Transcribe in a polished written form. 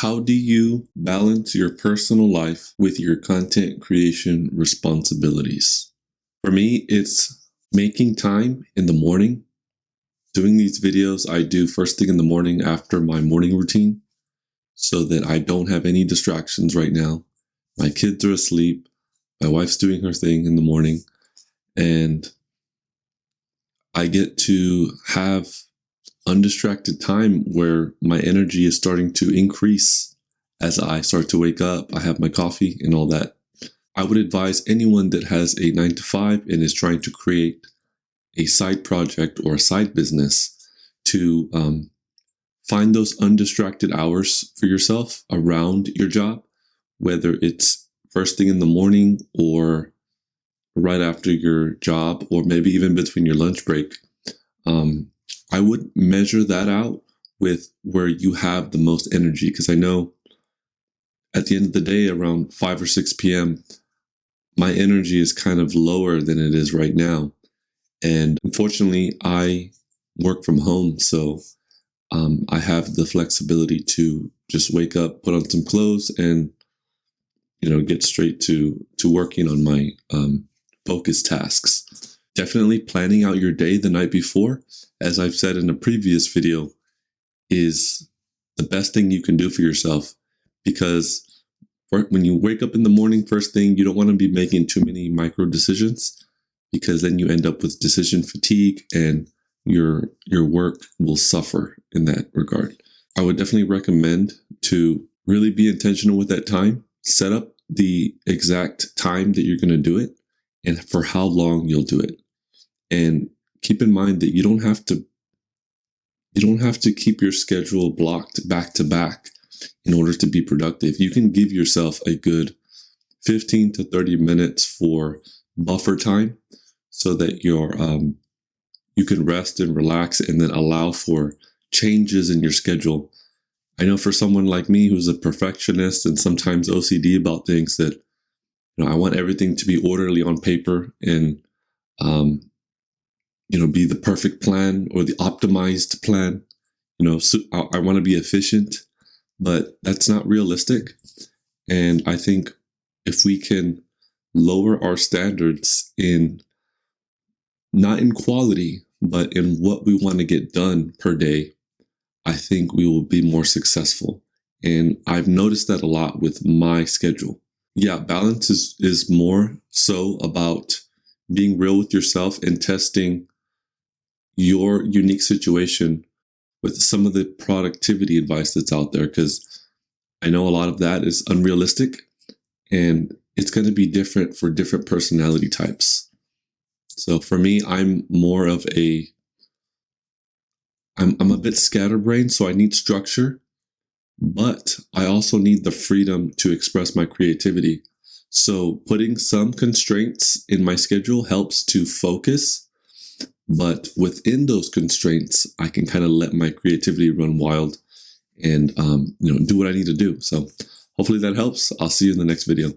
How do you balance your personal life with your content creation responsibilities? For me, it's making time in the morning. Doing these videos I do first thing in the morning after my morning routine so that I don't have any distractions right now. My kids are asleep. My wife's doing her thing in the morning. And I get to have undistracted time where my energy is starting to increase as I start to wake up. I have my coffee and all that. I would advise anyone that has a 9 to 5 and is trying to create a side project or a side business to find those undistracted hours for yourself around your job, whether it's first thing in the morning or right after your job, or maybe even between your lunch break. I would measure that out with where you have the most energy, because I know at the end of the day, around 5 or 6 p.m., my energy is kind of lower than it is right now. And unfortunately, I work from home, so I have the flexibility to just wake up, put on some clothes, and get straight to working on my focus tasks. Definitely planning out your day the night before, as I've said in a previous video, is the best thing you can do for yourself, because when you wake up in the morning, first thing, you don't want to be making too many micro decisions, because then you end up with decision fatigue and your work will suffer in that regard. I would definitely recommend to really be intentional with that time. Set up the exact time that you're going to do it and for how long you'll do it. And keep in mind that you don't have to keep your schedule blocked back to back in order to be productive. You can give yourself a good 15 to 30 minutes for buffer time so that you can rest and relax and then allow for changes in your schedule. I know for someone like me who's a perfectionist and sometimes OCD about things, that I want everything to be orderly on paper and be the perfect plan or the optimized plan. So I want to be efficient, but that's not realistic. And I think if we can lower our standards not in quality, but in what we want to get done per day, I think we will be more successful. And I've noticed that a lot with my schedule. Yeah, balance is more so about being real with yourself and testing your unique situation with some of the productivity advice that's out there, because I know a lot of that is unrealistic and it's going to be different for different personality types. So for me, I'm a bit scatterbrained, so I need structure, but I also need the freedom to express my creativity. So putting some constraints in my schedule helps to focus, but within those constraints, I can kind of let my creativity run wild and do what I need to do. So hopefully that helps. I'll see you in the next video.